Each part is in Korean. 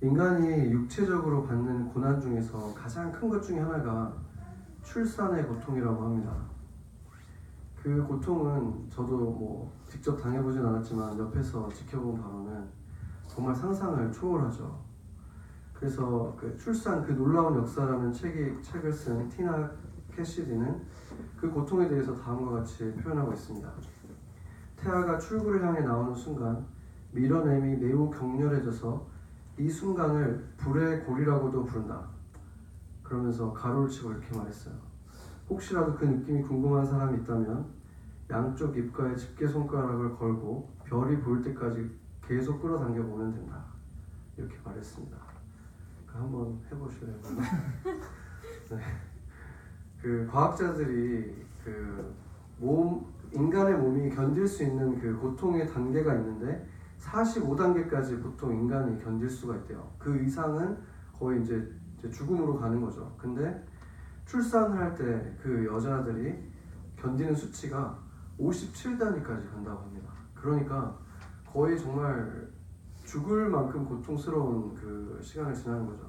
인간이 육체적으로 받는 고난 중에서 가장 큰 것 중에 하나가 출산의 고통이라고 합니다. 그 고통은 저도 직접 당해보진 않았지만 옆에서 지켜본 바로는 정말 상상을 초월하죠. 그래서 그 출산 그 놀라운 역사라는 책을 쓴 티나 캐시디는 그 고통에 대해서 다음과 같이 표현하고 있습니다. 태아가 출구를 향해 나오는 순간 밀어냄이 매우 격렬해져서 이 순간을 불의 골이라고도 부른다. 그러면서 가로를 치고 이렇게 말했어요. 혹시라도 그 느낌이 궁금한 사람이 있다면 양쪽 입가에 집게 손가락을 걸고 별이 보일 때까지 계속 끌어당겨 보면 된다. 이렇게 말했습니다. 한번 해보실래요? 네. 그 과학자들이 인간의 몸이 견딜 수 있는 그 고통의 단계가 있는데 45단계까지 보통 인간이 견딜 수가 있대요. 그 이상은 거의 이제 죽음으로 가는 거죠. 근데 출산을 할 때 그 여자들이 견디는 수치가 57단위까지 간다고 합니다. 그러니까 거의 정말 죽을 만큼 고통스러운 그 시간을 지나는 거죠.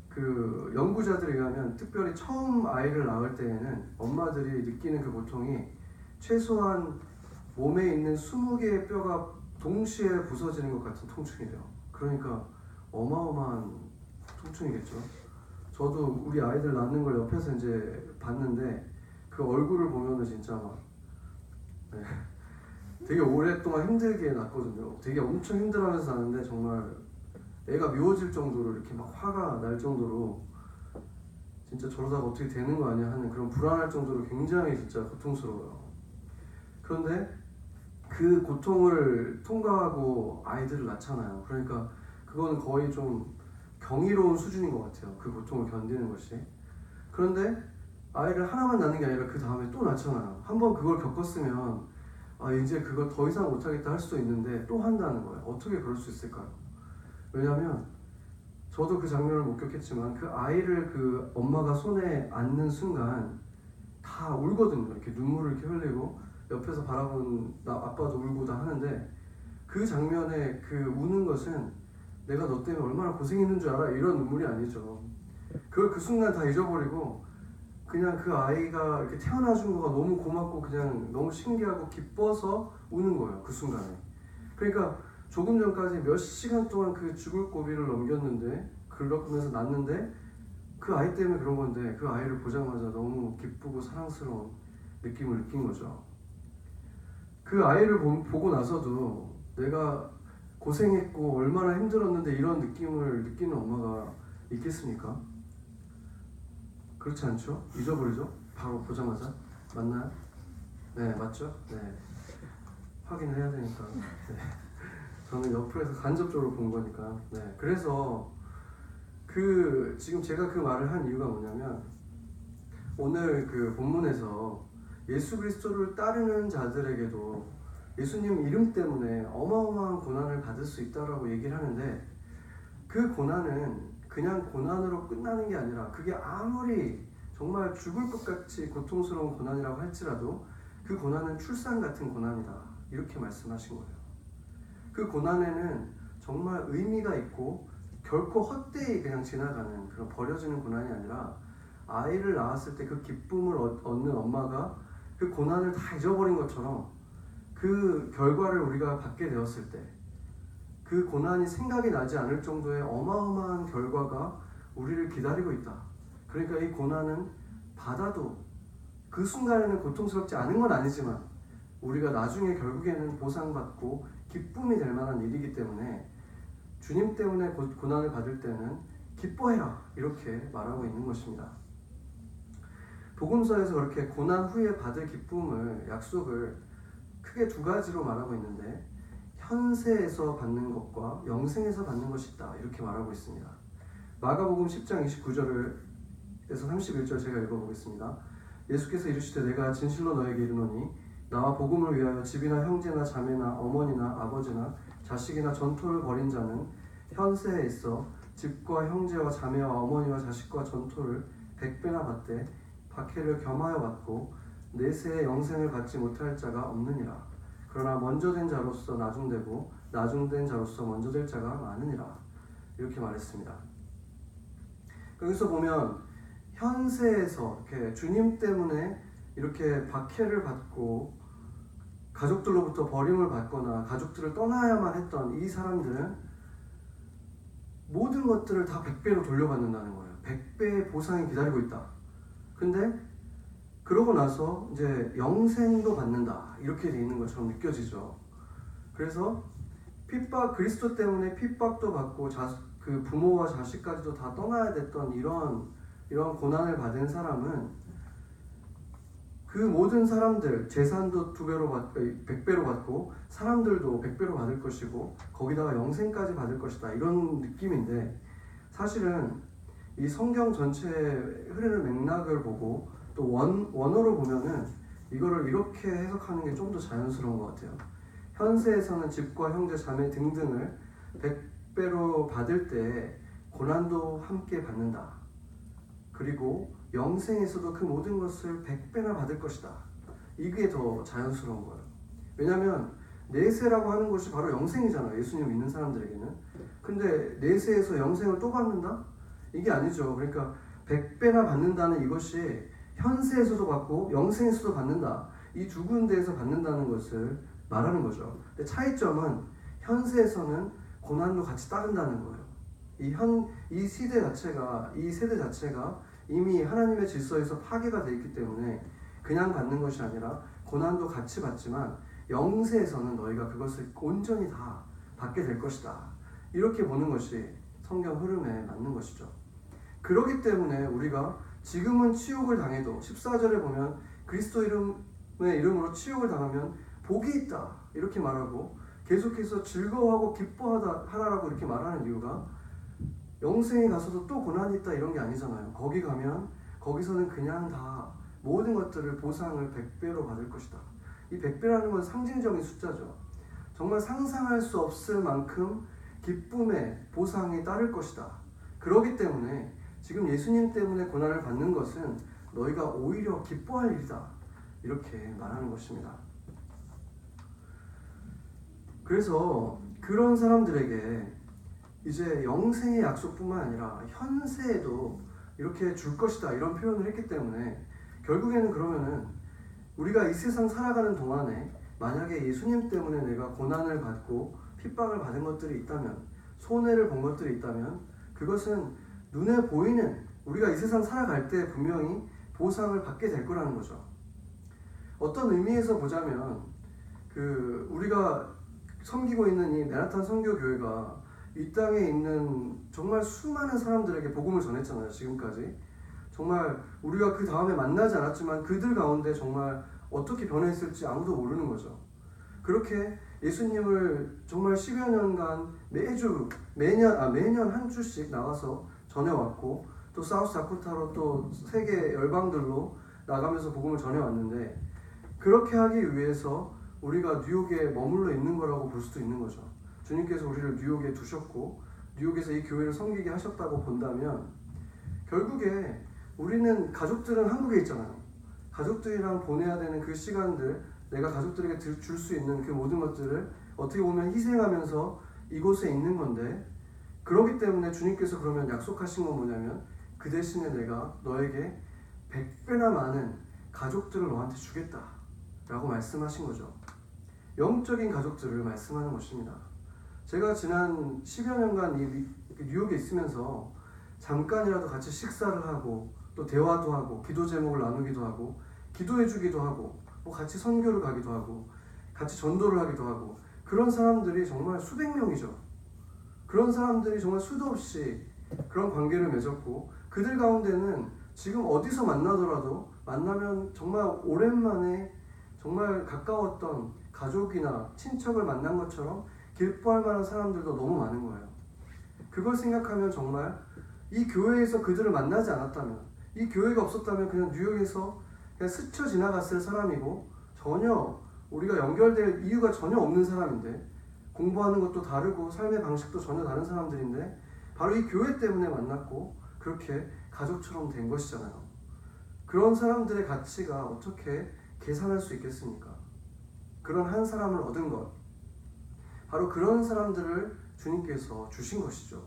그 연구자들에 의하면 특별히 처음 아이를 낳을 때에는 엄마들이 느끼는 그 고통이 최소한 몸에 있는 20개의 뼈가 동시에 부서지는 것 같은 통증이래요. 그러니까 어마어마한 통증이겠죠. 저도 우리 아이들 낳는 걸 옆에서 이제 봤는데 그 얼굴을 보면은 진짜 막 네, 되게 오랫동안 힘들게 낳거든요. 되게 엄청 힘들어하면서 낳는데 정말 애가 미워질 정도로 이렇게 막 화가 날 정도로 진짜 저러다가 어떻게 되는 거 아니야 하는 그런 불안할 정도로 굉장히 진짜 고통스러워요. 그런데 그 고통을 통과하고 아이들을 낳잖아요. 그러니까 그건 거의 좀 경이로운 수준인 것 같아요. 그 고통을 견디는 것이. 그런데 아이를 하나만 낳는 게 아니라 그 다음에 또 낳잖아요. 한번 그걸 겪었으면 이제 그걸 더 이상 못하겠다 할 수도 있는데 또 한다는 거예요. 어떻게 그럴 수 있을까요? 왜냐하면 저도 그 장면을 목격했지만 그 아이를 그 엄마가 손에 안는 순간 다 울거든요. 이렇게 눈물을 이렇게 흘리고 옆에서 바라보는 아빠도 울고 다 하는데 그 장면에 그 우는 것은 내가 너 때문에 얼마나 고생했는 줄 알아? 이런 눈물이 아니죠. 그걸 그 순간 다 잊어버리고 그냥 그 아이가 이렇게 태어나준 거가 너무 고맙고 그냥 너무 신기하고 기뻐서 우는 거예요. 그 순간에. 그러니까 조금 전까지 몇 시간 동안 그 죽을 고비를 넘겼는데 그러면서 낳는데 그 아이 때문에 그런 건데 그 아이를 보자마자 너무 기쁘고 사랑스러운 느낌을 느낀 거죠. 그 아이를 보고 나서도 내가 고생했고 얼마나 힘들었는데 이런 느낌을 느끼는 엄마가 있겠습니까? 그렇지 않죠? 잊어버리죠? 바로 보자마자. 맞나요? 네, 맞죠? 네. 확인을 해야 되니까. 네. 저는 옆에서 간접적으로 본 거니까. 네. 그래서 지금 제가 그 말을 한 이유가 뭐냐면 오늘 그 본문에서 예수 그리스도를 따르는 자들에게도 예수님 이름 때문에 어마어마한 고난을 받을 수 있다라고 얘기를 하는데 그 고난은 그냥 고난으로 끝나는 게 아니라 그게 아무리 정말 죽을 것 같이 고통스러운 고난이라고 할지라도 그 고난은 출산 같은 고난이다 이렇게 말씀하신 거예요. 그 고난에는 정말 의미가 있고 결코 헛되이 그냥 지나가는 그런 버려지는 고난이 아니라 아이를 낳았을 때 그 기쁨을 얻는 엄마가 그 고난을 다 잊어버린 것처럼 그 결과를 우리가 받게 되었을 때 그 고난이 생각이 나지 않을 정도의 어마어마한 결과가 우리를 기다리고 있다. 그러니까 이 고난은 받아도 그 순간에는 고통스럽지 않은 건 아니지만 우리가 나중에 결국에는 보상받고 기쁨이 될 만한 일이기 때문에 주님 때문에 고난을 받을 때는 기뻐해라 이렇게 말하고 있는 것입니다. 복음서에서 그렇게 고난 후에 받을 기쁨을 약속을 크게 두 가지로 말하고 있는데 현세에서 받는 것과 영생에서 받는 것이 있다 이렇게 말하고 있습니다. 마가복음 10장 29절에서 31절 제가 읽어보겠습니다. 예수께서 이르시되 내가 진실로 너에게 이르노니 나와 복음을 위하여 집이나 형제나 자매나 어머니나 아버지나 자식이나 전토를 벌인 자는 현세에 있어 집과 형제와 자매와 어머니와 자식과 전토를 100배나 받되 박해를 겸하여 받고 내세의 영생을 받지 못할 자가 없느니라. 그러나 먼저 된 자로서 나중되고 나중된 자로서 먼저 될 자가 많으니라. 이렇게 말했습니다. 여기서 보면 현세에서 이렇게 주님 때문에 이렇게 박해를 받고 가족들로부터 버림을 받거나 가족들을 떠나야만 했던 이 사람들은 모든 것들을 다 100배로 돌려받는다는 거예요. 100배의 보상이 기다리고 있다. 근데 그러고 나서 이제 영생도 받는다. 이렇게 돼 있는 것처럼 느껴지죠. 그래서 핍박, 그리스도 때문에 핍박도 받고 그 부모와 자식까지도 다 떠나야 됐던 이런 고난을 받은 사람은 그 모든 사람들, 재산도 100배로 받고 사람들도 100배로 받을 것이고 거기다가 영생까지 받을 것이다. 이런 느낌인데 사실은 이 성경 전체에 흐르는 맥락을 보고 또 원어로 보면은 이거를 이렇게 해석하는 게 좀 더 자연스러운 것 같아요. 현세에서는 집과 형제, 자매 등등을 100배로 받을 때 고난도 함께 받는다. 그리고 영생에서도 그 모든 것을 100배나 받을 것이다. 이게 더 자연스러운 거예요. 왜냐하면 내세라고 하는 것이 바로 영생이잖아요. 예수님 믿는 사람들에게는. 근데 내세에서 영생을 또 받는다? 이게 아니죠. 그러니까 100배나 받는다는 이것이 현세에서도 받고 영생에서도 받는다. 이 두 군데에서 받는다는 것을 말하는 거죠. 근데 차이점은 현세에서는 고난도 같이 따른다는 거예요. 이 세대 자체가 이미 하나님의 질서에서 파괴가 되어 있기 때문에 그냥 받는 것이 아니라 고난도 같이 받지만 영세에서는 너희가 그것을 온전히 다 받게 될 것이다. 이렇게 보는 것이 성경 흐름에 맞는 것이죠. 그렇기 때문에 우리가 지금은 치욕을 당해도 14절에 보면 그리스도 이름의 이름으로 치욕을 당하면 복이 있다. 이렇게 말하고 계속해서 즐거워하고 기뻐하라고 이렇게 말하는 이유가 영생에 가서도 또 고난이 있다 이런 게 아니잖아요. 거기 가면 거기서는 그냥 다 모든 것들을 보상을 100배로 받을 것이다. 이 100배라는 건 상징적인 숫자죠. 정말 상상할 수 없을 만큼 기쁨의 보상이 따를 것이다. 그렇기 때문에 지금 예수님 때문에 고난을 받는 것은 너희가 오히려 기뻐할 일이다. 이렇게 말하는 것입니다. 그래서 그런 사람들에게 이제 영생의 약속뿐만 아니라 현세에도 이렇게 줄 것이다 이런 표현을 했기 때문에 결국에는 그러면은 우리가 이 세상 살아가는 동안에 만약에 예수님 때문에 내가 고난을 받고 핍박을 받은 것들이 있다면 손해를 본 것들이 있다면 그것은 눈에 보이는 우리가 이 세상 살아갈 때 분명히 보상을 받게 될 거라는 거죠. 어떤 의미에서 보자면 우리가 섬기고 있는 이 맨하탄 선교교회가 이 땅에 있는 정말 수많은 사람들에게 복음을 전했잖아요. 지금까지 정말 우리가 그 다음에 만나지 않았지만 그들 가운데 정말 어떻게 변했을지 아무도 모르는 거죠. 그렇게 예수님을 정말 10여 년간 매년 한 주씩 나가서 전해왔고 또 사우스 다코타로 또 세계 열방들로 나가면서 복음을 전해왔는데 그렇게 하기 위해서 우리가 뉴욕에 머물러 있는 거라고 볼 수도 있는 거죠. 주님께서 우리를 뉴욕에 두셨고 뉴욕에서 이 교회를 섬기게 하셨다고 본다면 결국에 우리는 가족들은 한국에 있잖아요. 가족들이랑 보내야 되는 그 시간들 내가 가족들에게 줄 수 있는 그 모든 것들을 어떻게 보면 희생하면서 이곳에 있는 건데 그렇기 때문에 주님께서 그러면 약속하신 건 뭐냐면 그 대신에 내가 너에게 100배나 많은 가족들을 너한테 주겠다 라고 말씀하신 거죠. 영적인 가족들을 말씀하는 것입니다. 제가 지난 10여 년간 이 뉴욕에 있으면서 잠깐이라도 같이 식사를 하고 또 대화도 하고 기도 제목을 나누기도 하고 기도해 주기도 하고 뭐 같이 선교를 가기도 하고 같이 전도를 하기도 하고 그런 사람들이 정말 수백 명이죠. 그런 사람들이 정말 수도 없이 그런 관계를 맺었고 그들 가운데는 지금 어디서 만나더라도 만나면 정말 오랜만에 정말 가까웠던 가족이나 친척을 만난 것처럼 기뻐할 만한 사람들도 너무 많은 거예요. 그걸 생각하면 정말 이 교회에서 그들을 만나지 않았다면 이 교회가 없었다면 그냥 뉴욕에서 그냥 스쳐 지나갔을 사람이고 전혀 우리가 연결될 이유가 전혀 없는 사람인데 공부하는 것도 다르고 삶의 방식도 전혀 다른 사람들인데 바로 이 교회 때문에 만났고 그렇게 가족처럼 된 것이잖아요. 그런 사람들의 가치가 어떻게 계산할 수 있겠습니까? 그런 한 사람을 얻은 것 바로 그런 사람들을 주님께서 주신 것이죠.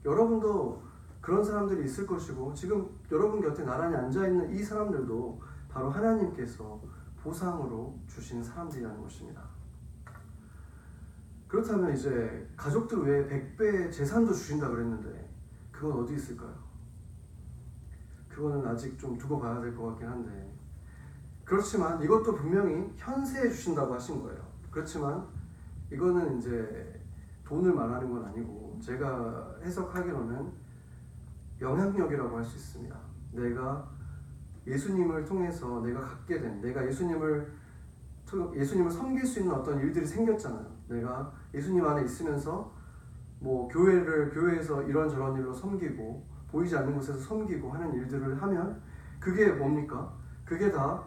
여러분도 그런 사람들이 있을 것이고 지금 여러분 곁에 나란히 앉아있는 이 사람들도 바로 하나님께서 보상으로 주신 사람들이라는 것입니다. 그렇다면 이제 가족들 외에 100배의 재산도 주신다 그랬는데 그건 어디 있을까요? 그거는 아직 좀 두고 봐야 될 것 같긴 한데, 그렇지만 이것도 분명히 현세에 주신다고 하신 거예요. 그렇지만 이거는 이제 돈을 말하는 건 아니고 제가 해석하기로는 영향력이라고 할 수 있습니다. 내가 예수님을 통해서 내가 갖게 된, 내가 예수님을 섬길 수 있는 어떤 일들이 생겼잖아요. 내가 예수님 안에 있으면서 뭐 교회에서 이런저런 일로 섬기고 보이지 않는 곳에서 섬기고 하는 일들을 하면 그게 뭡니까? 그게 다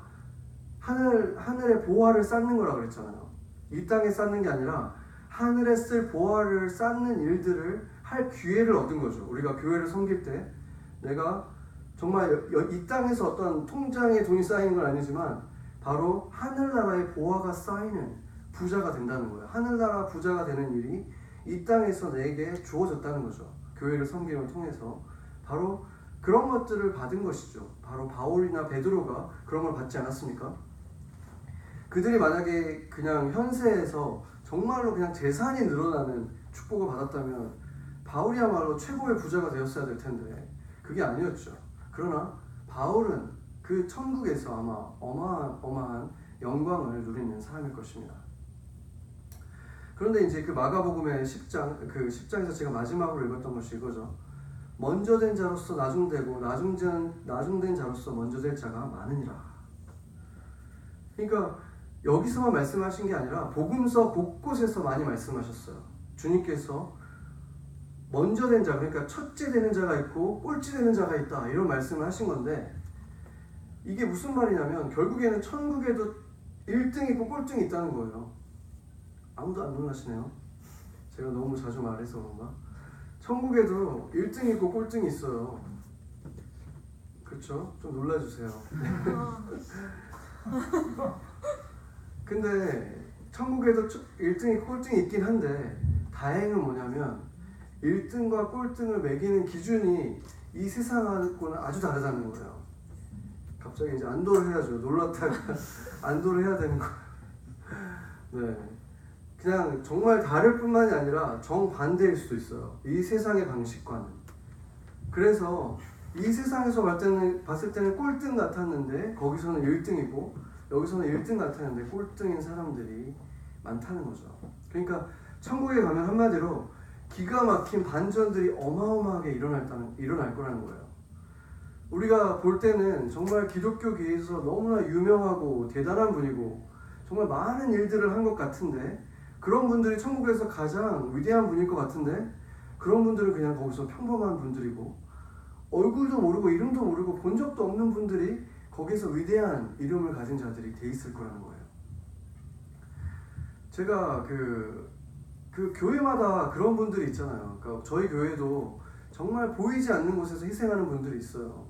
하늘의 보화를 쌓는 거라 그랬잖아요. 이 땅에 쌓는 게 아니라 하늘에 쓸 보화를 쌓는 일들을 할 기회를 얻은 거죠. 우리가 교회를 섬길 때 내가 정말 이 땅에서 어떤 통장에 돈이 쌓이는 건 아니지만 바로 하늘나라의 보화가 쌓이는 부자가 된다는 거예요. 하늘나라 부자가 되는 일이 이 땅에서 내게 주어졌다는 거죠. 교회를 섬김을 통해서 바로 그런 것들을 받은 것이죠. 바로 바울이나 베드로가 그런 걸 받지 않았습니까? 그들이 만약에 그냥 현세에서 정말로 그냥 재산이 늘어나는 축복을 받았다면 바울이야말로 최고의 부자가 되었어야 될 텐데 그게 아니었죠. 그러나 바울은 그 천국에서 아마 어마어마한 영광을 누리는 사람일 것입니다. 그런데 이제 그 마가복음의 10장에서 제가 마지막으로 읽었던 것이 이거죠. 먼저 된 자로서 나중되고 나중된 자로서 먼저 될 자가 많으니라. 그러니까 여기서만 말씀하신 게 아니라 복음서 곳곳에서 많이 말씀하셨어요. 주님께서 먼저 된 자, 그러니까 첫째 되는 자가 있고 꼴찌 되는 자가 있다, 이런 말씀을 하신 건데 이게 무슨 말이냐면 결국에는 천국에도 1등이 있고 꼴등이 있다는 거예요. 아무도 안 놀라시네요. 제가 너무 자주 말해서 그런가? 천국에도 1등이 있고 꼴등이 있어요. 그렇죠? 좀 놀라주세요. 근데 천국에도 1등이 꼴등이 있긴 한데 다행은 뭐냐면 1등과 꼴등을 매기는 기준이 이 세상하고는 아주 다르다는 거예요. 갑자기 이제 안도를 해야죠. 놀랐다가 안도를 해야 되는 거예요. 네, 그냥 정말 다를 뿐만이 아니라 정반대일 수도 있어요. 이 세상의 방식과는. 그래서 이 세상에서 봤을 때는 꼴등 같았는데 거기서는 1등이고 여기서는 1등 같았는데 꼴등인 사람들이 많다는 거죠. 그러니까 천국에 가면 한마디로 기가 막힌 반전들이 어마어마하게 일어날 거라는 거예요. 우리가 볼 때는 정말 기독교계에서 너무나 유명하고 대단한 분이고 정말 많은 일들을 한 것 같은데 그런 분들이 천국에서 가장 위대한 분일 것 같은데 그런 분들은 그냥 거기서 평범한 분들이고 얼굴도 모르고 이름도 모르고 본 적도 없는 분들이 거기서 위대한 이름을 가진 자들이 돼 있을 거라는 거예요. 제가 그 교회마다 그런 분들이 있잖아요. 그러니까 저희 교회도 정말 보이지 않는 곳에서 희생하는 분들이 있어요.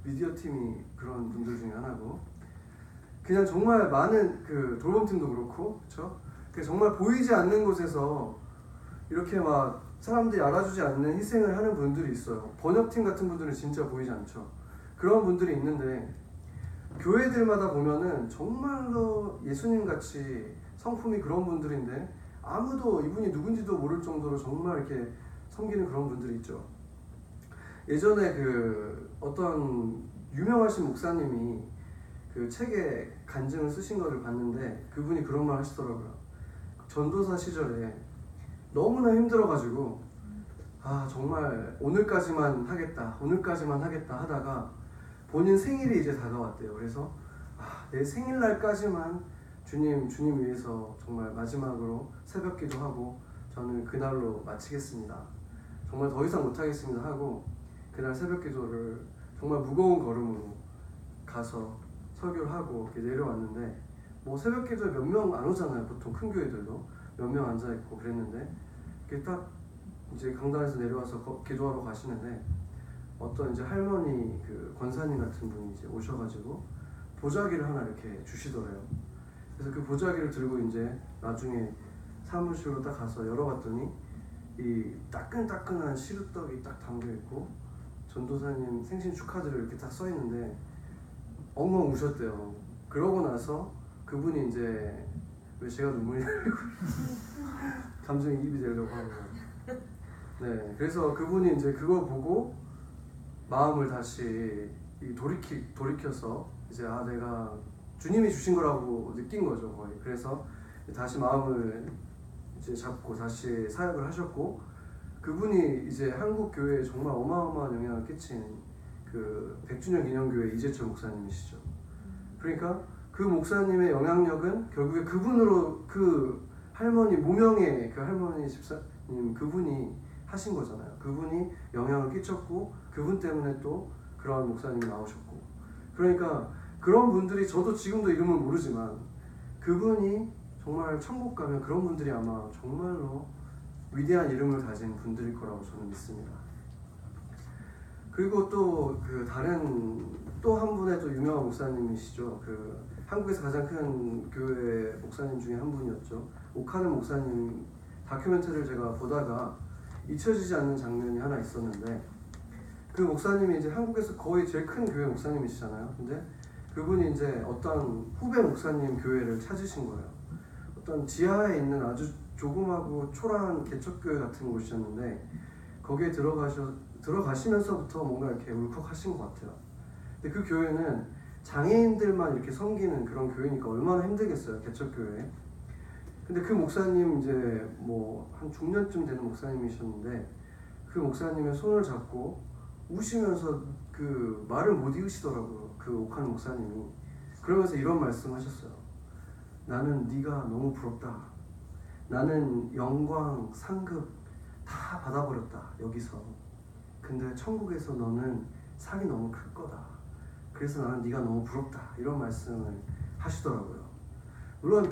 미디어 팀이 그런 분들 중에 하나고, 그냥 정말 많은 그 돌봄팀도 그렇고, 그렇죠? 정말 보이지 않는 곳에서 이렇게 막 사람들이 알아주지 않는 희생을 하는 분들이 있어요. 번역팀 같은 분들은 진짜 보이지 않죠. 그런 분들이 있는데 교회들마다 보면은 정말로 예수님 같이 성품이 그런 분들인데 아무도 이분이 누군지도 모를 정도로 정말 이렇게 섬기는 그런 분들이 있죠. 예전에 그 어떤 유명하신 목사님이 그 책에 간증을 쓰신 거를 봤는데 그분이 그런 말 하시더라고요. 전도사 시절에 너무나 힘들어가지고 정말 오늘까지만 하겠다 하다가 본인 생일이 이제 다가왔대요. 그래서 내 생일날까지만 주님 위해서 정말 마지막으로 새벽 기도하고 저는 그날로 마치겠습니다. 정말 더 이상 못하겠습니다 하고 그날 새벽 기도를 정말 무거운 걸음으로 가서 설교를 하고 이렇게 내려왔는데 뭐 새벽 기도에 몇 명 안 오잖아요. 보통 큰 교회들도 몇 명 앉아 있고 그랬는데 이렇게 딱 이제 강단에서 내려와서 기도하러 가시는데 어떤 이제 할머니 그 권사님 같은 분이 이제 오셔가지고 보자기를 하나 이렇게 주시더래요. 그래서 그 보자기를 들고 이제 나중에 사무실로 딱 가서 열어봤더니 이 따끈따끈한 시루떡이 딱 담겨있고 전도사님 생신 축하드려 이렇게 딱 써있는데 엉엉 우셨대요. 그러고 나서 그분이 이제 왜 제가 눈물이 나려고 감정이입이 되려고 하는 거예요. 네, 그래서 그분이 이제 그걸 보고 마음을 다시 돌이켜서 이제 내가 주님이 주신 거라고 느낀 거죠 거의. 그래서 다시 마음을 이제 잡고 다시 사역을 하셨고 그분이 이제 한국 교회에 정말 어마어마한 영향을 끼친 그 100주년 기념교회 이재철 목사님이시죠. 그러니까 그 목사님의 영향력은 결국에 그분으로 그 할머니 무명의 그 할머니 집사님 그분이 하신 거잖아요. 그분이 영향을 끼쳤고 그분 때문에 또 그런 목사님이 나오셨고 그러니까 그런 분들이 저도 지금도 이름을 모르지만 그분이 정말 천국 가면 그런 분들이 아마 정말로 위대한 이름을 가진 분들일 거라고 저는 믿습니다. 그리고 또 그 다른 또 한 분의 또 유명한 목사님이시죠. 그 한국에서 가장 큰 교회 목사님 중에 한 분이었죠. 오카는 목사님 다큐멘터리를 제가 보다가 잊혀지지 않는 장면이 하나 있었는데 그 목사님이 이제 한국에서 거의 제일 큰 교회 목사님이시잖아요. 근데 그분이 이제 어떤 후배 목사님 교회를 찾으신 거예요. 어떤 지하에 있는 아주 조그마고 초라한 개척교회 같은 곳이었는데 거기에 들어가시면서부터 뭔가 이렇게 울컥하신 것 같아요. 근데 그 교회는 장애인들만 이렇게 섬기는 그런 교회니까 얼마나 힘들겠어요, 개척교회. 근데 그 목사님 이제 뭐 한 중년쯤 되는 목사님이셨는데 그 목사님의 손을 잡고 우시면서 그 말을 못 이으시더라고요. 그 옥한 목사님이. 그러면서 이런 말씀하셨어요. 나는 네가 너무 부럽다. 나는 영광, 상급 다 받아버렸다 여기서. 근데 천국에서 너는 상이 너무 클 거다. 그래서 나는 네가 너무 부럽다. 이런 말씀을 하시더라고요. 물론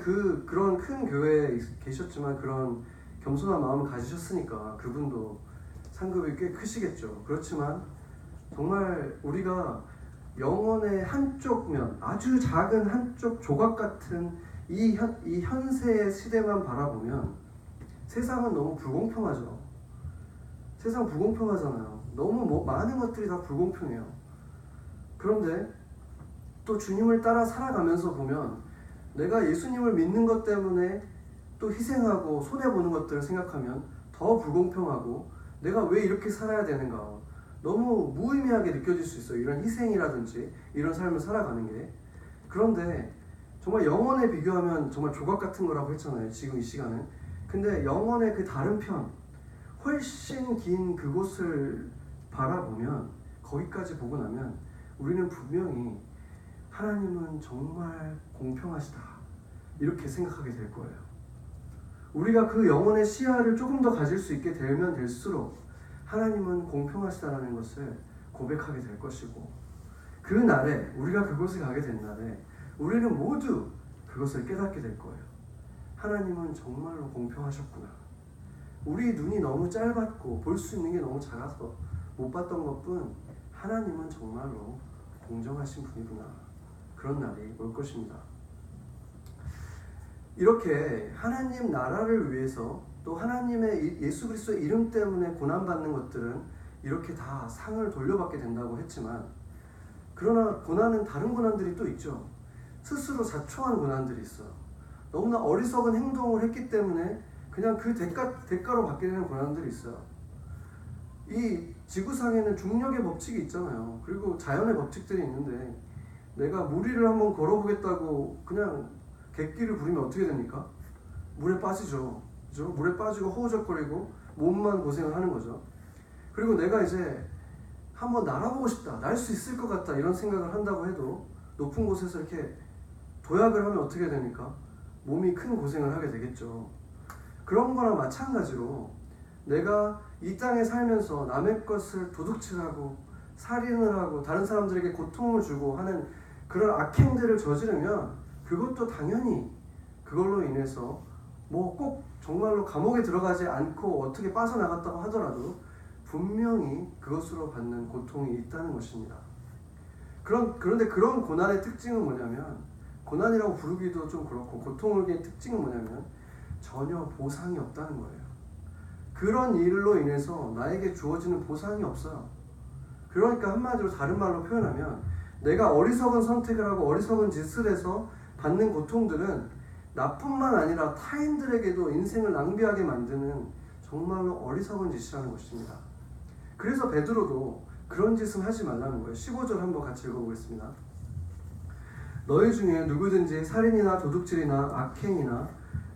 그런 큰 교회에 계셨지만 그런 겸손한 마음을 가지셨으니까 그분도 상급이 꽤 크시겠죠. 그렇지만 정말 우리가 영혼의 한쪽 면, 아주 작은 한쪽 조각 같은 이 현세의 시대만 바라보면 세상은 너무 불공평하죠. 세상 불공평하잖아요. 너무 많은 것들이 다 불공평해요. 그런데 또 주님을 따라 살아가면서 보면 내가 예수님을 믿는 것 때문에 또 희생하고 손해보는 것들을 생각하면 더 불공평하고 내가 왜 이렇게 살아야 되는가 너무 무의미하게 느껴질 수 있어요. 이런 희생이라든지 이런 삶을 살아가는 게. 그런데 정말 영혼에 비교하면 정말 조각 같은 거라고 했잖아요. 지금 이 시간은. 근데 영혼의 그 다른 편 훨씬 긴 그곳을 바라보면 거기까지 보고 나면 우리는 분명히 하나님은 정말 공평하시다 이렇게 생각하게 될 거예요. 우리가 그 영혼의 시야를 조금 더 가질 수 있게 되면 될수록 하나님은 공평하시다라는 것을 고백하게 될 것이고 그 날에 우리가 그곳에 가게 된 날에 우리는 모두 그것을 깨닫게 될 거예요. 하나님은 정말로 공평하셨구나. 우리 눈이 너무 짧았고 볼 수 있는 게 너무 작아서 못 봤던 것뿐 하나님은 정말로 공정하신 분이구나. 그런 날이 올 것입니다. 이렇게 하나님 나라를 위해서 또 하나님의 예수 그리스도의 이름 때문에 고난받는 것들은 이렇게 다 상을 돌려받게 된다고 했지만 그러나 고난은 다른 고난들이 또 있죠. 스스로 자초한 고난들이 있어요. 너무나 어리석은 행동을 했기 때문에 그냥 그 대가로 받게 되는 고난들이 있어요. 이 지구상에는 중력의 법칙이 있잖아요. 그리고 자연의 법칙들이 있는데 내가 물 위를 한번 걸어보겠다고 그냥 객기를 부리면 어떻게 됩니까? 물에 빠지죠. 그죠? 물에 빠지고 허우적거리고 몸만 고생을 하는 거죠. 그리고 내가 이제 한번 날아보고 싶다, 날 수 있을 것 같다 이런 생각을 한다고 해도 높은 곳에서 이렇게 도약을 하면 어떻게 됩니까? 몸이 큰 고생을 하게 되겠죠. 그런 거랑 마찬가지로 내가 이 땅에 살면서 남의 것을 도둑질하고 살인을 하고 다른 사람들에게 고통을 주고 하는 그런 악행들을 저지르면 그것도 당연히 그걸로 인해서 뭐 꼭 정말로 감옥에 들어가지 않고 어떻게 빠져나갔다고 하더라도 분명히 그것으로 받는 고통이 있다는 것입니다. 그런데 그런 고난의 특징은 뭐냐면 고난이라고 부르기도 좀 그렇고 고통의 특징은 뭐냐면 전혀 보상이 없다는 거예요. 그런 일로 인해서 나에게 주어지는 보상이 없어요. 그러니까 한마디로 다른 말로 표현하면 내가 어리석은 선택을 하고 어리석은 짓을 해서 받는 고통들은 나뿐만 아니라 타인들에게도 인생을 낭비하게 만드는 정말로 어리석은 짓이라는 것입니다. 그래서 베드로도 그런 짓은 하지 말라는 거예요. 15절 한번 같이 읽어보겠습니다. 너희 중에 누구든지 살인이나 도둑질이나 악행이나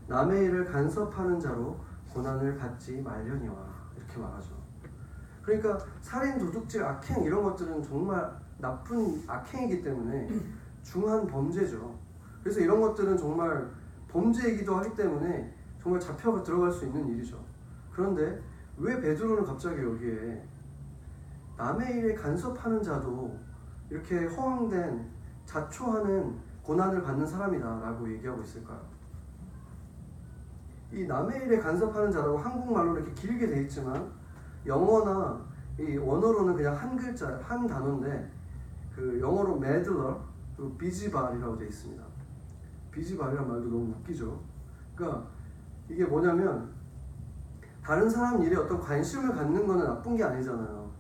남의 일을 간섭하는 자로 고난을 받지 말려니와, 이렇게 말하죠. 그러니까 살인, 도둑질, 악행 이런 것들은 정말 나쁜 악행이기 때문에 중한 범죄죠. 그래서 이런 것들은 정말 범죄이기도 하기 때문에 정말 잡혀 들어갈 수 있는 일이죠. 그런데 왜 베드로는 갑자기 여기에 남의 일에 간섭하는 자도 이렇게 허황된 자초하는 고난을 받는 사람이다 라고 얘기하고 있을까요? 이 남의 일에 간섭하는 자라고 한국말로 이렇게 길게 돼 있지만 영어나 이 원어로는 그냥 한 글자, 한 단어인데 그 영어로 meddler, 그리고 비지발이라고 돼 있습니다. 비지발이란 말도 너무 웃기죠. 그러니까 이게 뭐냐면 다른 사람 일에 어떤 관심을 갖는 거는 나쁜 게 아니잖아요.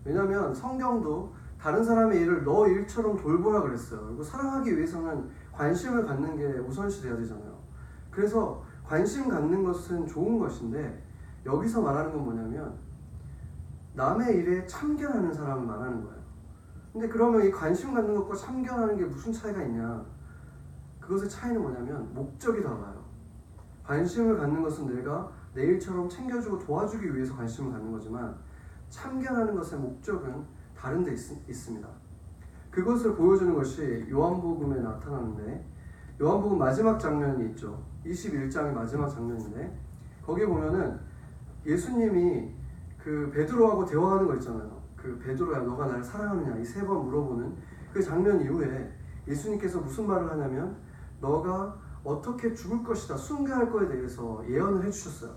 왜냐면 성경도 다른 사람의 일을 너 일처럼 돌보라 그랬어요. 그리고 사랑하기 위해서는 관심을 갖는 게 우선시 돼야 되잖아요. 그래서 관심 갖는 것은 좋은 것인데 여기서 말하는 건 뭐냐면 남의 일에 참견하는 사람을 말하는 거예요. 근데 그러면 이 관심 갖는 것과 참견하는 게 무슨 차이가 있냐? 그것의 차이는 뭐냐면 목적이 달라요. 관심을 갖는 것은 내가 내 일처럼 챙겨주고 도와주기 위해서 관심을 갖는 거지만 참견하는 것의 목적은 다른 데 있습니다. 그것을 보여주는 것이 요한복음에 나타나는데 요한복음 마지막 장면이 있죠. 21장의 마지막 장면인데 거기에 보면은 예수님이 그 베드로하고 대화하는 거 있잖아요. 그 베드로야 너가 나를 사랑하느냐 이 3번 물어보는 그 장면 이후에 예수님께서 무슨 말을 하냐면 너가 어떻게 죽을 것이다 순교할 거에 대해서 예언을 해주셨어요.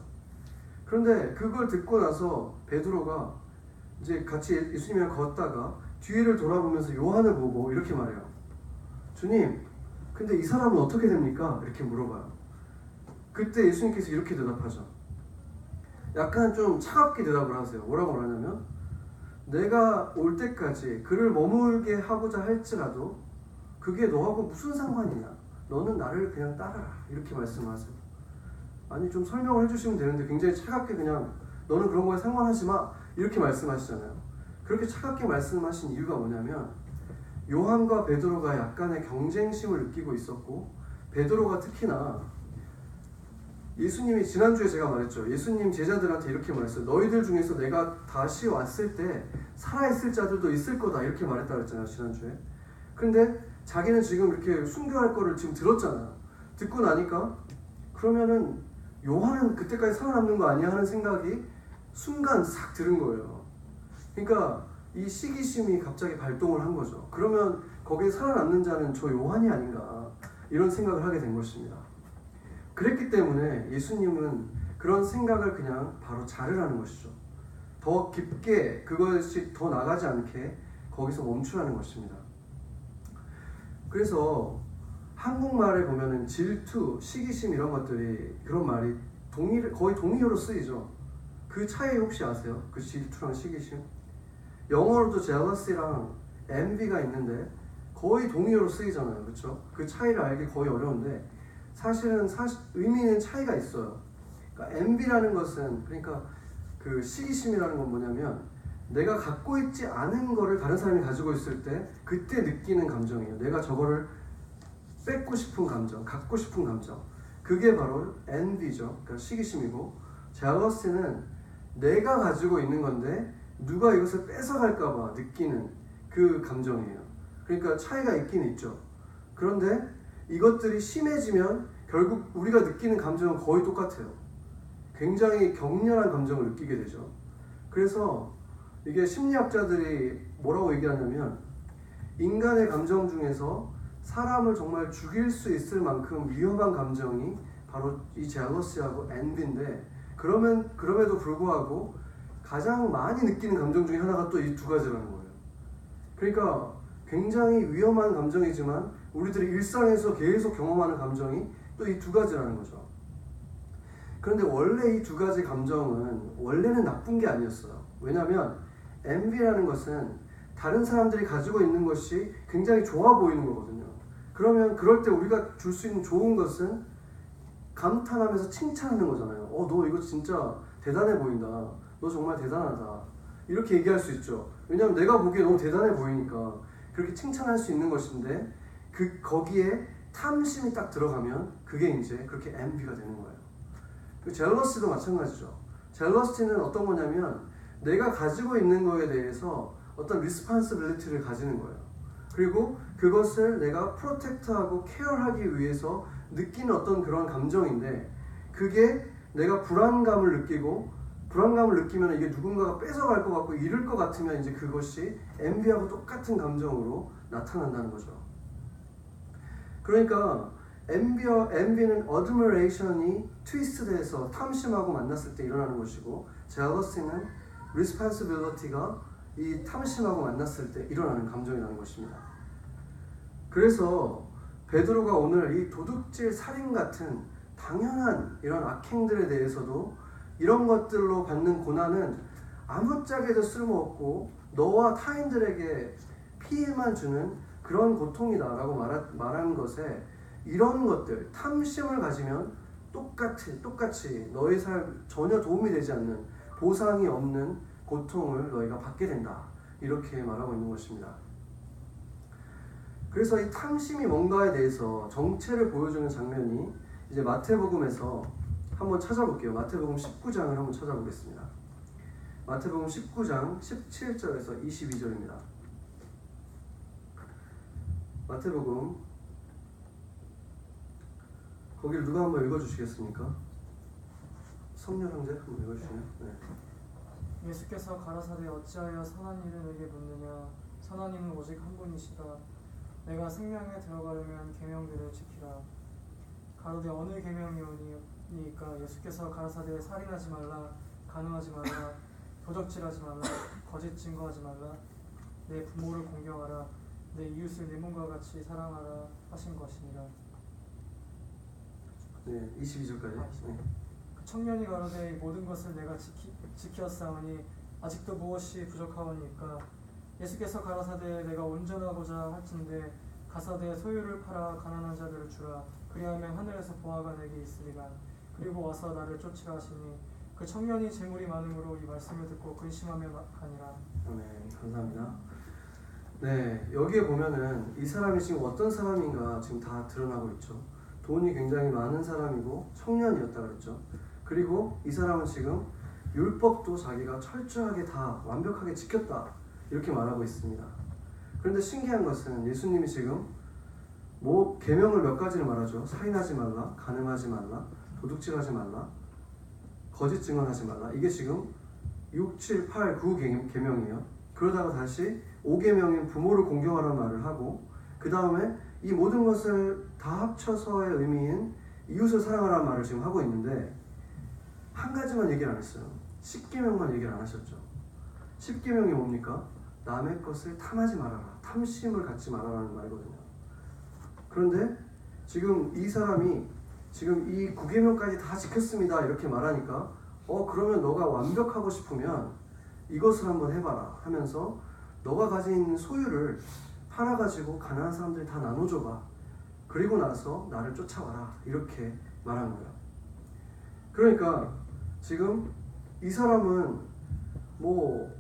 그런데 그걸 듣고 나서 베드로가 이제 같이 예수님이랑 걷다가 뒤를 돌아보면서 요한을 보고 이렇게 말해요. 주님, 근데 이 사람은 어떻게 됩니까? 이렇게 물어봐요. 그때 예수님께서 이렇게 대답하죠. 약간 좀 차갑게 대답을 하세요. 뭐라고 말하냐면 내가 올 때까지 그를 머물게 하고자 할지라도 그게 너하고 무슨 상관이냐? 너는 나를 그냥 따라라. 이렇게 말씀하세요. 아니 좀 설명을 해주시면 되는데 굉장히 차갑게 그냥 너는 그런 거에 상관하지 마. 이렇게 말씀하시잖아요. 그렇게 차갑게 말씀하신 이유가 뭐냐면 요한과 베드로가 약간의 경쟁심을 느끼고 있었고 베드로가 특히나 예수님이 지난주에 제가 말했죠. 예수님 제자들한테 이렇게 말했어요. 너희들 중에서 내가 다시 왔을 때 살아있을 자들도 있을 거다 이렇게 말했다 그랬잖아요. 지난주에. 근데 자기는 지금 이렇게 순교할 거를 지금 들었잖아요. 듣고 나니까 그러면은 요한은 그때까지 살아남는 거 아니야 하는 생각이 순간 싹 들은 거예요. 그러니까 이 시기심이 갑자기 발동을 한 거죠. 그러면 거기에 살아남는 자는 저 요한이 아닌가 이런 생각을 하게 된 것입니다. 그랬기 때문에 예수님은 그런 생각을 그냥 바로 자르라는 것이죠. 더 깊게 그것이 더 나가지 않게 거기서 멈추라는 것입니다. 그래서 한국말에 보면은 질투, 시기심 이런 것들이 그런 말이 거의 동의어로 쓰이죠. 그 차이 혹시 아세요? 그 질투랑 시기심? 영어로도 jealousy랑 envy가 있는데 거의 동의어로 쓰이잖아요. 그렇죠? 그 차이를 알기 거의 어려운데 사실은 의미는 차이가 있어요. 그러니까 envy라는 것은 그러니까 그 시기심이라는 건 뭐냐면 내가 갖고 있지 않은 거를 다른 사람이 가지고 있을 때 그때 느끼는 감정이에요. 내가 저거를 뺏고 싶은 감정, 갖고 싶은 감정. 그게 바로 envy죠. 그러니까 시기심이고 jealousy는 내가 가지고 있는 건데 누가 이것을 뺏어갈까 봐 느끼는 그 감정이에요. 그러니까 차이가 있긴 있죠. 그런데 이것들이 심해지면 결국 우리가 느끼는 감정은 거의 똑같아요. 굉장히 격렬한 감정을 느끼게 되죠. 그래서 이게 심리학자들이 뭐라고 얘기하냐면 인간의 감정 중에서 사람을 정말 죽일 수 있을 만큼 위험한 감정이 바로 이 jealousy하고 envy인데 그럼에도 불구하고 가장 많이 느끼는 감정 중에 하나가 또 이 2가지라는 거예요. 그러니까 굉장히 위험한 감정이지만 우리들이 일상에서 계속 경험하는 감정이 또 이 2가지라는 거죠. 그런데 원래 이 두 가지 감정은 원래는 나쁜 게 아니었어요. 왜냐하면 envy라는 것은 다른 사람들이 가지고 있는 것이 굉장히 좋아 보이는 거거든요. 그러면 그럴 때 우리가 줄 수 있는 좋은 것은 감탄하면서 칭찬하는 거잖아요. 너 이거 진짜 대단해 보인다. 너 정말 대단하다. 이렇게 얘기할 수 있죠. 왜냐하면 내가 보기에 너무 대단해 보이니까 그렇게 칭찬할 수 있는 것인데 거기에 탐심이 딱 들어가면 그게 이제 그렇게 envy가 되는 거예요. 그 젤러시도 마찬가지죠. 젤러시는 어떤 거냐면 내가 가지고 있는 거에 대해서 어떤 responsibility를 가지는 거예요. 그리고 그것을 내가 프로텍트하고 케어하기 위해서 느끼는 어떤 그런 감정인데 그게 내가 불안감을 느끼면 이게 누군가가 뺏어갈 것 같고 잃을 것 같으면 이제 그것이 envy하고 똑같은 감정으로 나타난다는 거죠. 그러니까 envy는 admiration이 트위스트돼서 탐심하고 만났을 때 일어나는 것이고 jealousy는 responsibility가 이 탐심하고 만났을 때 일어나는 감정이라는 것입니다. 그래서 베드로가 오늘 이 도둑질, 살인 같은 당연한 이런 악행들에 대해서도 이런 것들로 받는 고난은 아무짝에도 쓸모없고 너와 타인들에게 피해만 주는 그런 고통이다라고 말하는 것에 이런 것들, 탐심을 가지면 똑같이 너의 삶 전혀 도움이 되지 않는 보상이 없는 고통을 너희가 받게 된다. 이렇게 말하고 있는 것입니다. 그래서 이 탐심이 뭔가에 대해서 정체를 보여주는 장면이 이제 마태복음에서 한번 찾아볼게요. 마태복음 19장을 한번 찾아보겠습니다. 마태복음 19장 17절에서 22절입니다. 마태복음 거기를 누가 한번 읽어주시겠습니까? 성렬 형제 한번 읽어주시나요? 네. 예수께서 가라사대 어찌하여 선한 일을 내게 묻느냐 선한 이는 오직 한 분이시다. 내가 생명에 들어가려면 계명들을 지키라. 가로되 어느 계명이오니까 예수께서 가라사대 살인하지 말라 간음하지 말라 도적질하지 말라 거짓 증거하지 말라 내 부모를 공경하라 내 이웃을 내 몸과 같이 사랑하라 하신 것이니라. 네, 22절까지. 네. 그 청년이 가로되 이 모든 것을 내가 지켰사오니 아직도 무엇이 부족하오니까 예수께서 가라사대 내가 온전하고자 할진대 가사대 소유를 팔아 가난한 자들을 주라. 그리하면 하늘에서 보화가 내게 있으리라. 그리고 와서 나를 쫓으라 하시니 그 청년이 재물이 많음으로 이 말씀을 듣고 근심하며 가니라. 네, 감사합니다. 네, 여기에 보면은 이 사람이 지금 어떤 사람인가 지금 다 드러나고 있죠. 돈이 굉장히 많은 사람이고 청년이었다 그랬죠. 그리고 이 사람은 지금 율법도 자기가 철저하게 다 완벽하게 지켰다 이렇게 말하고 있습니다. 그런데 신기한 것은 예수님이 지금 계명을 몇 가지를 말하죠. 살인하지 말라, 간음하지 말라, 도둑질하지 말라, 거짓 증언하지 말라. 이게 지금 6, 7, 8, 9 계명이에요. 그러다가 다시 5계명인 부모를 공경하라는 말을 하고 그 다음에 이 모든 것을 다 합쳐서의 의미인 이웃을 사랑하라는 말을 지금 하고 있는데 한 가지만 얘기를 안 했어요. 10계명만 얘기를 안 하셨죠. 10계명이 뭡니까? 남의 것을 탐하지 말아라. 탐심을 갖지 말아라는 말이거든요. 그런데 지금 이 사람이 지금 이 9계명까지 다 지켰습니다. 이렇게 말하니까 그러면 너가 완벽하고 싶으면 이것을 한번 해봐라 하면서 너가 가지고 있는 소유를 팔아가지고 가난한 사람들이 다 나눠줘봐. 그리고 나서 나를 쫓아와라. 이렇게 말하는 거예요. 그러니까 지금 이 사람은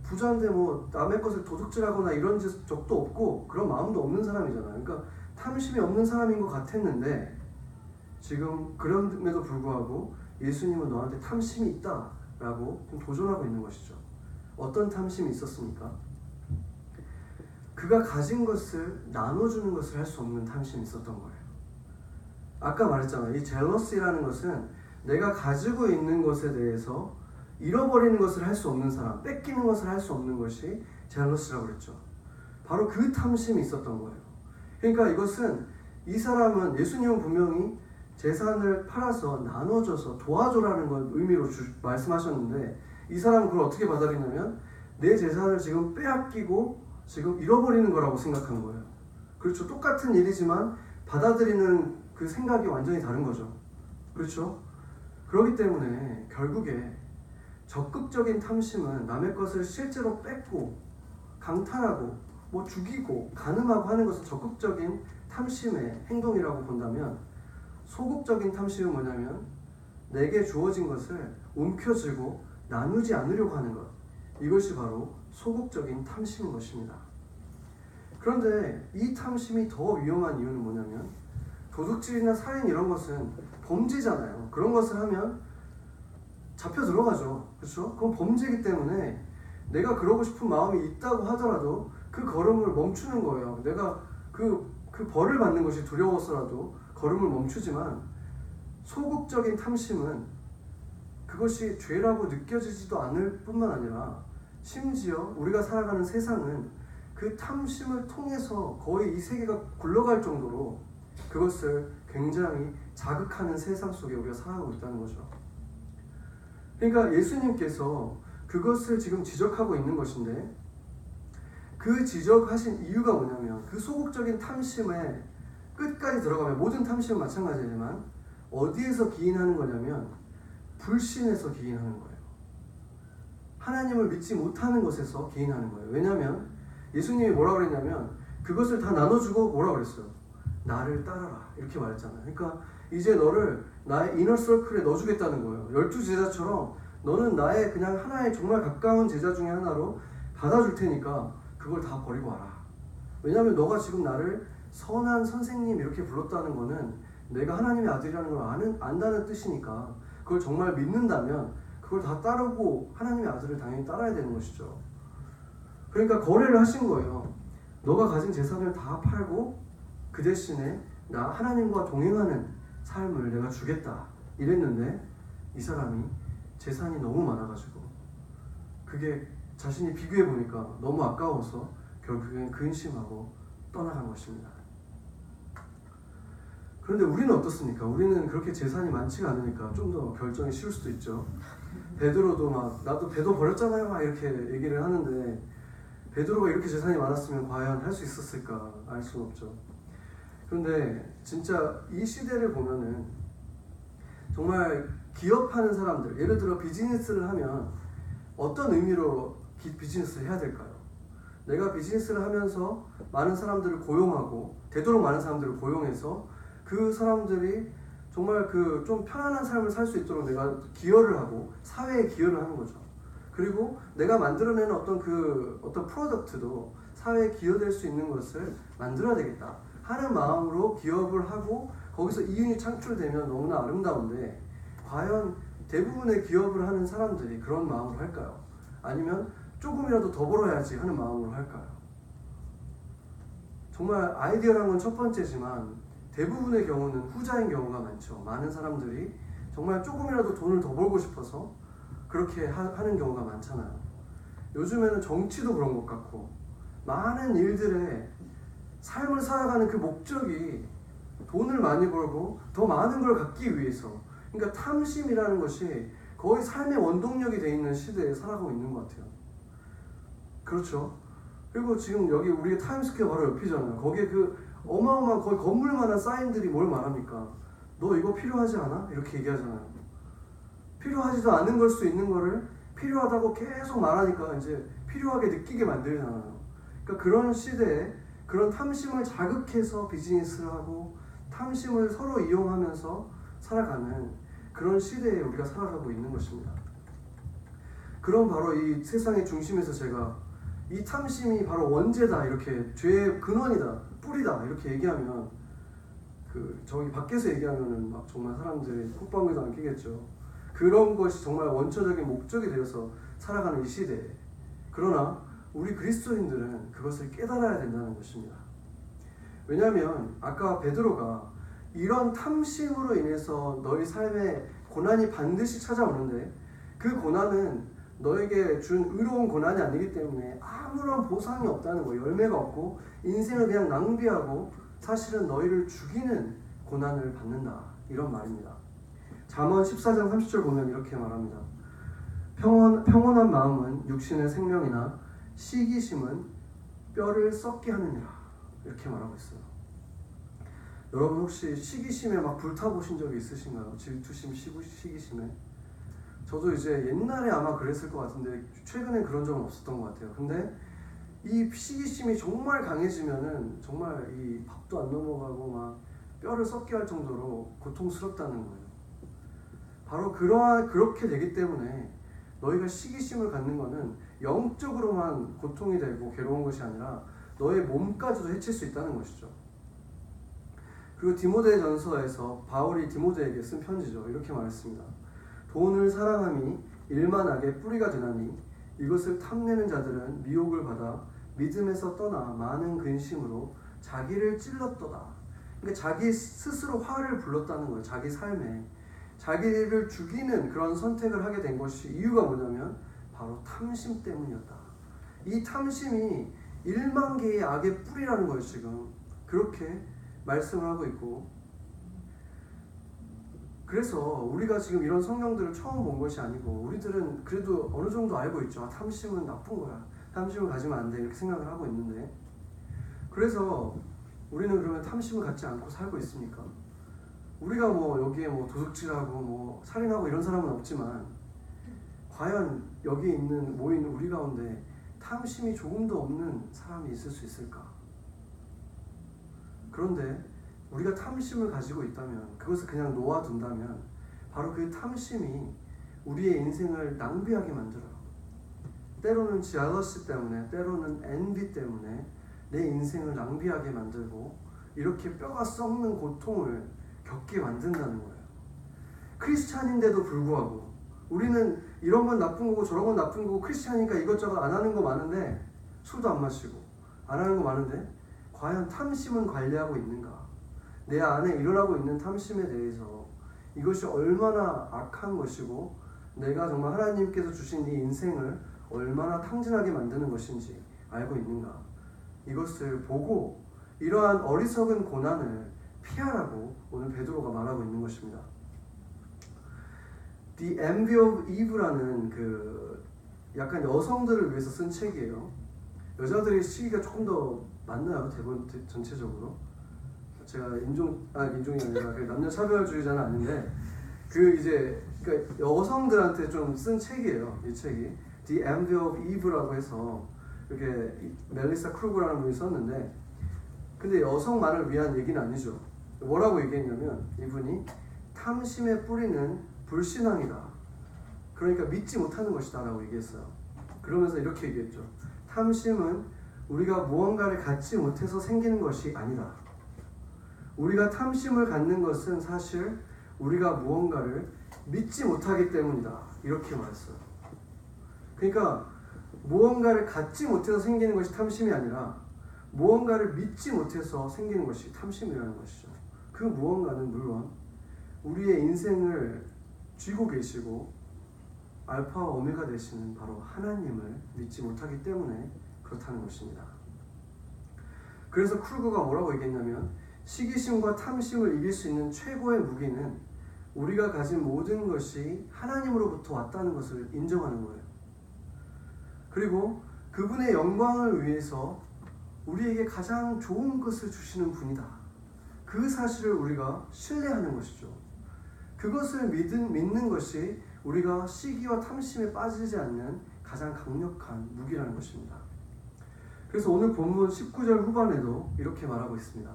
부자인데 남의 것을 도둑질하거나 이런 적도 없고 그런 마음도 없는 사람이잖아요. 그러니까 탐심이 없는 사람인 것 같았는데 지금 그럼에도 불구하고 예수님은 너한테 탐심이 있다라고 좀 도전하고 있는 것이죠. 어떤 탐심이 있었습니까? 그가 가진 것을 나눠주는 것을 할 수 없는 탐심이 있었던 거예요. 아까 말했잖아요. 이 젤러시라는 것은 내가 가지고 있는 것에 대해서 잃어버리는 것을 할 수 없는 사람, 뺏기는 것을 할 수 없는 것이 젤러시라고 그랬죠. 바로 그 탐심이 있었던 거예요. 그러니까 이것은 이 사람은 예수님은 분명히 재산을 팔아서 나눠줘서 도와줘라는 걸 의미로 말씀하셨는데 이 사람은 그걸 어떻게 받아들이냐면 내 재산을 지금 빼앗기고 지금 잃어버리는 거라고 생각한 거예요. 그렇죠. 똑같은 일이지만 받아들이는 그 생각이 완전히 다른 거죠. 그렇죠. 그렇기 때문에 결국에 적극적인 탐심은 남의 것을 실제로 뺏고 강탈하고 뭐 죽이고 간음하고 하는 것은 적극적인 탐심의 행동이라고 본다면, 소극적인 탐심은 뭐냐면 내게 주어진 것을 움켜쥐고 나누지 않으려고 하는 것, 이것이 바로 소극적인 탐심인 것입니다. 그런데 이 탐심이 더 위험한 이유는 뭐냐면, 도둑질이나 살인 이런 것은 범죄잖아요. 그런 것을 하면 잡혀 들어가죠. 그렇죠? 그건 범죄이기 때문에 내가 그러고 싶은 마음이 있다고 하더라도 그 걸음을 멈추는 거예요. 내가 그 벌을 받는 것이 두려워서라도 걸음을 멈추지만, 소극적인 탐심은 그것이 죄라고 느껴지지도 않을 뿐만 아니라 심지어 우리가 살아가는 세상은 그 탐심을 통해서 거의 이 세계가 굴러갈 정도로 그것을 굉장히 자극하는 세상 속에 우리가 살아가고 있다는 거죠. 그러니까 예수님께서 그것을 지금 지적하고 있는 것인데, 그 지적하신 이유가 뭐냐면, 그 소극적인 탐심에 끝까지 들어가면 모든 탐심은 마찬가지지만 어디에서 기인하는 거냐면 불신에서 기인하는 거예요. 하나님을 믿지 못하는 것에서 기인하는 거예요. 왜냐하면 예수님이 뭐라고 그랬냐면 그것을 다 나눠주고 뭐라고 그랬어요? 나를 따라라, 이렇게 말했잖아요. 그러니까 이제 너를 나의 이너서클에 넣어주겠다는 거예요. 12제자처럼 너는 나의 그냥 하나의 정말 가까운 제자 중에 하나로 받아줄 테니까 그걸 다 버리고 와라. 왜냐하면 너가 지금 나를 선한 선생님 이렇게 불렀다는 거는 내가 하나님의 아들이라는 걸 안다는 뜻이니까, 그걸 정말 믿는다면 그걸 다 따르고 하나님의 아들을 당연히 따라야 되는 것이죠. 그러니까 거래를 하신 거예요. 너가 가진 재산을 다 팔고 그 대신에 나 하나님과 동행하는 삶을 내가 주겠다 이랬는데, 이 사람이 재산이 너무 많아가지고 그게 자신이 비교해 보니까 너무 아까워서 결국엔 근심하고 떠나간 것입니다. 그런데 우리는 어떻습니까? 우리는 그렇게 재산이 많지가 않으니까 좀 더 결정이 쉬울 수도 있죠. 베드로도 막 나도 배도 버렸잖아요 막 이렇게 얘기를 하는데, 베드로가 이렇게 재산이 많았으면 과연 할 수 있었을까? 알 수는 없죠. 그런데 진짜 이 시대를 보면은 정말 기업하는 사람들, 예를 들어 비즈니스를 하면 어떤 의미로 비즈니스를 해야 될까요? 내가 비즈니스를 하면서 많은 사람들을 고용하고, 되도록 많은 사람들을 고용해서 그 사람들이 정말 그 좀 편안한 삶을 살 수 있도록 내가 기여를 하고 사회에 기여를 하는 거죠. 그리고 내가 만들어내는 어떤 프로덕트도 사회에 기여될 수 있는 것을 만들어야 되겠다 하는 마음으로 기업을 하고 거기서 이윤이 창출되면 너무나 아름다운데, 과연 대부분의 기업을 하는 사람들이 그런 마음으로 할까요? 아니면 조금이라도 더 벌어야지 하는 마음으로 할까요? 정말 아이디어라는 건 첫 번째지만 대부분의 경우는 후자인 경우가 많죠. 많은 사람들이 정말 조금이라도 돈을 더 벌고 싶어서 그렇게 하는 경우가 많잖아요. 요즘에는 정치도 그런 것 같고, 많은 일들에 삶을 살아가는 그 목적이 돈을 많이 벌고 더 많은 걸 갖기 위해서, 그러니까 탐심이라는 것이 거의 삶의 원동력이 돼 있는 시대에 살아가고 있는 것 같아요. 그렇죠? 그리고 지금 여기 우리 타임스퀘어 바로 옆이잖아요. 거기에 그 어마어마한 거의 건물만한 사인들이 뭘 말합니까? 너 이거 필요하지 않아? 이렇게 얘기하잖아요. 필요하지도 않은 걸 수 있는 거를 필요하다고 계속 말하니까 이제 필요하게 느끼게 만들잖아요. 그러니까 그런 시대에 그런 탐심을 자극해서 비즈니스를 하고 탐심을 서로 이용하면서 살아가는 그런 시대에 우리가 살아가고 있는 것입니다. 그럼 바로 이 세상의 중심에서 제가 이 탐심이 바로 원죄다, 이렇게 죄의 근원이다, 뿌리다 이렇게 얘기하면, 저기 밖에서 얘기하면은 막 정말 사람들이 콧방울도 안 끼겠죠. 그런 것이 정말 원초적인 목적이 되어서 살아가는 이 시대에, 그러나 우리 그리스도인들은 그것을 깨달아야 된다는 것입니다. 왜냐하면 아까 베드로가 이런 탐심으로 인해서 너희 삶에 고난이 반드시 찾아오는데, 그 고난은 너에게 준 의로운 고난이 아니기 때문에 아무런 보상이 없다는 거예요. 열매가 없고 인생을 그냥 낭비하고 사실은 너희를 죽이는 고난을 받는다, 이런 말입니다. 잠언 14장 30절 보면 이렇게 말합니다. 평온한 마음은 육신의 생명이나 시기심은 뼈를 썩게 하느니라, 이렇게 말하고 있어요. 여러분 혹시 시기심에 막 불타보신 적이 있으신가요? 질투심, 시기심에? 저도 이제 옛날에 아마 그랬을 것 같은데 최근에 그런 적은 없었던 것 같아요. 근데 이 시기심이 정말 강해지면은 정말 이 밥도 안 넘어가고 막 뼈를 썩게 할 정도로 고통스럽다는 거예요. 바로 그렇게 되기 때문에 너희가 시기심을 갖는 것은 영적으로만 고통이 되고 괴로운 것이 아니라 너의 몸까지도 해칠 수 있다는 것이죠. 그리고 디모데전서에서 바울이 디모데에게 쓴 편지죠. 이렇게 말했습니다. 돈을 사랑함이 일만하게 뿌리가 되나니 이것을 탐내는 자들은 미혹을 받아 믿음에서 떠나 많은 근심으로 자기를 찔렀도다. 그러니까 자기 스스로 화를 불렀다는 거예요. 자기 삶에 자기를 죽이는 그런 선택을 하게 된 것이 이유가 뭐냐면 바로 탐심 때문이었다. 이 탐심이 1만 개의 악의 뿌리라는 거예요. 지금 그렇게 말씀을 하고 있고, 그래서 우리가 지금 이런 성경들을 처음 본 것이 아니고 우리들은 그래도 어느 정도 알고 있죠. 아, 탐심은 나쁜 거야. 탐심을 가지면 안 돼. 이렇게 생각을 하고 있는데, 그래서 우리는 그러면 탐심을 갖지 않고 살고 있습니까? 우리가 뭐 여기에 뭐 도둑질하고 뭐 살인하고 이런 사람은 없지만 과연 여기 모인 우리 가운데 탐심이 조금도 없는 사람이 있을 수 있을까? 그런데 우리가 탐심을 가지고 있다면, 그것을 그냥 놓아둔다면 바로 그 탐심이 우리의 인생을 낭비하게 만들어요. 때로는 jealousy 때문에, 때로는 envy 때문에 내 인생을 낭비하게 만들고 이렇게 뼈가 썩는 고통을 겪게 만든다는 거예요. 크리스찬인데도 불구하고 우리는 이런 건 나쁜 거고 저런 건 나쁜 거고, 크리스찬이니까 이것저것 안 하는 거 많은데, 술도 안 마시고 안 하는 거 많은데 과연 탐심은 관리하고 있는가? 내 안에 일어나고 있는 탐심에 대해서 이것이 얼마나 악한 것이고 내가 정말 하나님께서 주신 이 인생을 얼마나 탕진하게 만드는 것인지 알고 있는가? 이것을 보고 이러한 어리석은 고난을 피하라고 오늘 베드로가 말하고 있는 것입니다. The Envy of Eve라는 그 약간 여성들을 위해서 쓴 책이에요. 여자들이 시기가 조금 더 많나요? 대부분 전체적으로. 제가 인종이 아니라 남녀 차별주의자는 아닌데 그러니까 여성들한테 좀 쓴 책이에요. 이 책이 The Envy of Eve라고 해서 이렇게 멜리사 크루그라는 분이 썼는데, 근데 여성만을 위한 얘기는 아니죠. 뭐라고 얘기했냐면 이분이 탐심의 뿌리는 불신앙이다. 그러니까 믿지 못하는 것이다 라고 얘기했어요. 그러면서 이렇게 얘기했죠. 탐심은 우리가 무언가를 갖지 못해서 생기는 것이 아니다. 우리가 탐심을 갖는 것은 사실 우리가 무언가를 믿지 못하기 때문이다. 이렇게 말했어요. 그러니까 무언가를 갖지 못해서 생기는 것이 탐심이 아니라 무언가를 믿지 못해서 생기는 것이 탐심이라는 것이죠. 그 무언가는 물론 우리의 인생을 쥐고 계시고 알파와 오메가 되시는 바로 하나님을 믿지 못하기 때문에 그렇다는 것입니다. 그래서 크루거가 뭐라고 얘기했냐면 시기심과 탐심을 이길 수 있는 최고의 무기는 우리가 가진 모든 것이 하나님으로부터 왔다는 것을 인정하는 거예요. 그리고 그분의 영광을 위해서 우리에게 가장 좋은 것을 주시는 분이다. 그 사실을 우리가 신뢰하는 것이죠. 그것을 믿는 것이 우리가 시기와 탐심에 빠지지 않는 가장 강력한 무기라는 것입니다. 그래서 오늘 본문 19절 후반에도 이렇게 말하고 있습니다.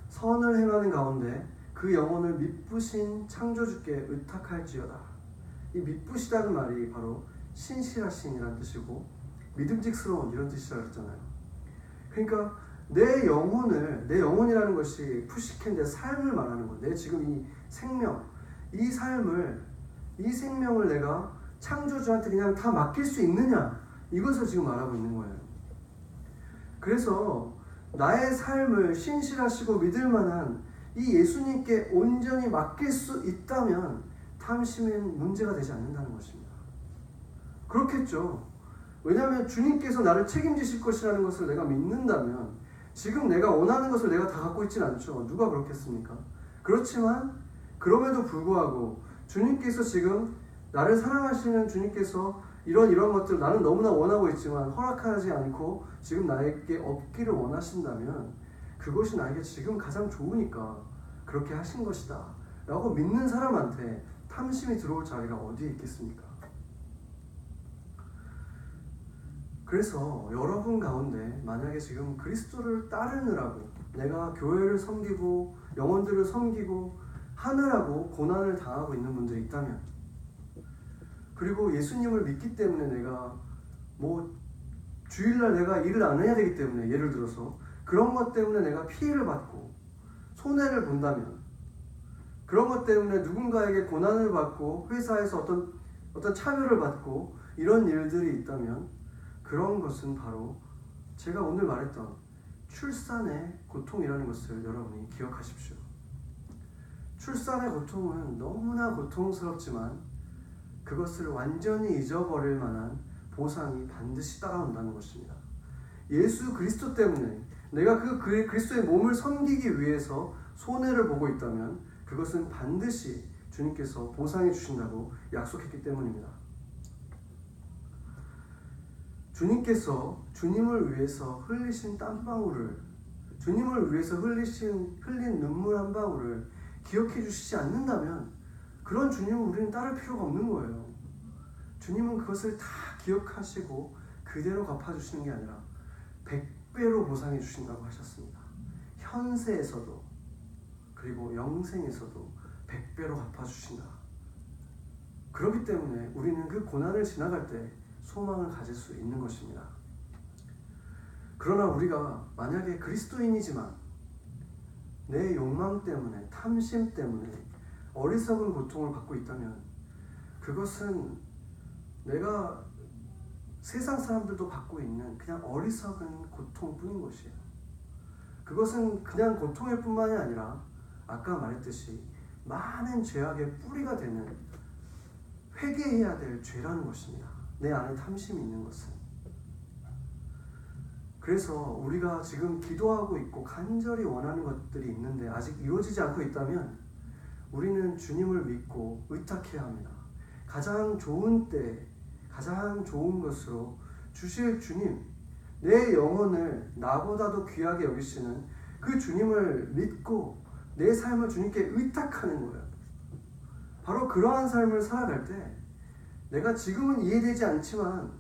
선을 행하는 가운데 그 영혼을 미쁘신 창조주께 의탁할지어다. 이 미쁘시다는 말이 바로 신실하신이라는 뜻이고 믿음직스러운 이런 뜻이라고 했잖아요. 그러니까 내 영혼이라는 것이 푸시켄 내 삶을 말하는 거예요. 내 지금 이 생명, 이 생명을 내가 창조주한테 그냥 다 맡길 수 있느냐, 이것을 지금 말하고 있는 거예요. 그래서 나의 삶을 신실하시고 믿을 만한 이 예수님께 온전히 맡길 수 있다면 탐심은 문제가 되지 않는다는 것입니다. 그렇겠죠. 왜냐하면 주님께서 나를 책임지실 것이라는 것을 내가 믿는다면 지금 내가 원하는 것을 내가 다 갖고 있지는 않죠. 누가 그렇겠습니까? 그렇지만 그럼에도 불구하고 주님께서 지금 나를 사랑하시는 주님께서 이런 것들 나는 너무나 원하고 있지만 허락하지 않고 지금 나에게 얻기를 원하신다면 그것이 나에게 지금 가장 좋으니까 그렇게 하신 것이다 라고 믿는 사람한테 탐심이 들어올 자리가 어디에 있겠습니까? 그래서 여러분 가운데 만약에 지금 그리스도를 따르느라고 내가 교회를 섬기고 영혼들을 섬기고 하느라고 고난을 당하고 있는 분들이 있다면, 그리고 예수님을 믿기 때문에 내가 뭐 주일날 내가 일을 안 해야 되기 때문에, 예를 들어서 그런 것 때문에 내가 피해를 받고 손해를 본다면, 그런 것 때문에 누군가에게 고난을 받고 회사에서 어떤 차별을 받고 이런 일들이 있다면, 그런 것은 바로 제가 오늘 말했던 출산의 고통이라는 것을 여러분이 기억하십시오. 출산의 고통은 너무나 고통스럽지만 그것을 완전히 잊어버릴 만한 보상이 반드시 따라온다는 것입니다. 예수 그리스도 때문에 내가 그 그리스도의 몸을 섬기기 위해서 손해를 보고 있다면 그것은 반드시 주님께서 보상해 주신다고 약속했기 때문입니다. 주님께서 주님을 위해서 흘리신 땀방울을, 주님을 위해서 흘린 눈물 한 방울을 기억해 주시지 않는다면 그런 주님을 우리는 따를 필요가 없는 거예요. 주님은 그것을 다 기억하시고 그대로 갚아주시는 게 아니라 100배로 보상해 주신다고 하셨습니다. 현세에서도 그리고 영생에서도 100배로 갚아주신다. 그렇기 때문에 우리는 그 고난을 지나갈 때 소망을 가질 수 있는 것입니다. 그러나 우리가 만약에 그리스도인이지만 내 욕망 때문에, 탐심 때문에 어리석은 고통을 받고 있다면 그것은 내가 세상 사람들도 받고 있는 그냥 어리석은 고통뿐인 것이에요. 그것은 그냥 고통일 뿐만이 아니라 아까 말했듯이 많은 죄악의 뿌리가 되는, 회개해야 될 죄라는 것입니다. 내 안에 탐심이 있는 것은. 그래서 우리가 지금 기도하고 있고 간절히 원하는 것들이 있는데 아직 이루어지지 않고 있다면 우리는 주님을 믿고 의탁해야 합니다. 가장 좋은 때, 가장 좋은 것으로 주실 주님, 내 영혼을 나보다도 귀하게 여기시는 그 주님을 믿고 내 삶을 주님께 의탁하는 거예요. 바로 그러한 삶을 살아갈 때 내가 지금은 이해되지 않지만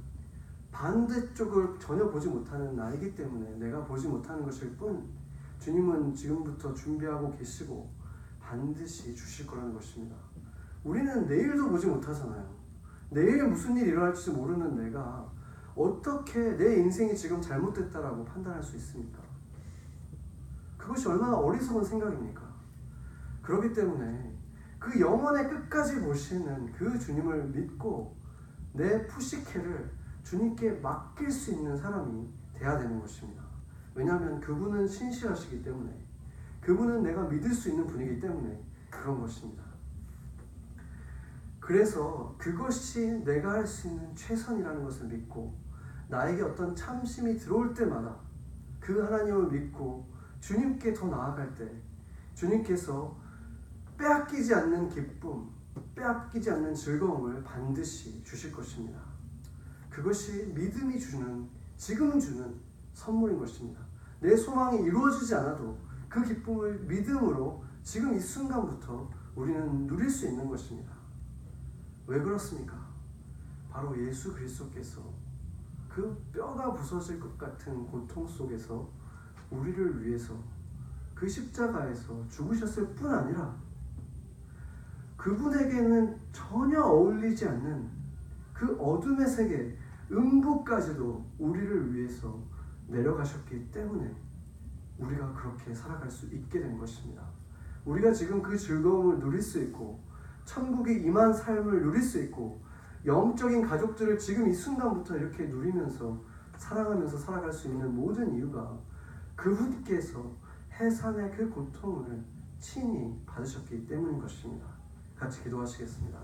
반대쪽을 전혀 보지 못하는 나이기 때문에 내가 보지 못하는 것일 뿐, 주님은 지금부터 준비하고 계시고 반드시 주실 거라는 것입니다. 우리는 내일도 보지 못하잖아요. 내일 무슨 일이 일어날지 모르는 내가 어떻게 내 인생이 지금 잘못됐다라고 판단할 수 있습니까? 그것이 얼마나 어리석은 생각입니까? 그렇기 때문에 그 영원의 끝까지 보시는 그 주님을 믿고 내 푸시케를 주님께 맡길 수 있는 사람이 돼야 되는 것입니다. 왜냐하면 그분은 신실하시기 때문에, 그분은 내가 믿을 수 있는 분이기 때문에 그런 것입니다. 그래서 그것이 내가 할 수 있는 최선이라는 것을 믿고 나에게 어떤 참심이 들어올 때마다 그 하나님을 믿고 주님께 더 나아갈 때 주님께서 빼앗기지 않는 기쁨, 빼앗기지 않는 즐거움을 반드시 주실 것입니다. 그것이 믿음이 주는, 지금 주는 선물인 것입니다. 내 소망이 이루어지지 않아도 그 기쁨을 믿음으로 지금 이 순간부터 우리는 누릴 수 있는 것입니다. 왜 그렇습니까? 바로 예수 그리스도께서 그 뼈가 부서질 것 같은 고통 속에서 우리를 위해서 그 십자가에서 죽으셨을 뿐 아니라 그분에게는 전혀 어울리지 않는 그 어둠의 세계, 음부까지도 우리를 위해서 내려가셨기 때문에 우리가 그렇게 살아갈 수 있게 된 것입니다. 우리가 지금 그 즐거움을 누릴 수 있고 천국에 임한 삶을 누릴 수 있고 영적인 가족들을 지금 이 순간부터 이렇게 누리면서 사랑하면서 살아갈 수 있는 모든 이유가 그분께서 해산의 그 고통을 친히 받으셨기 때문인 것입니다. 같이 기도하시겠습니다.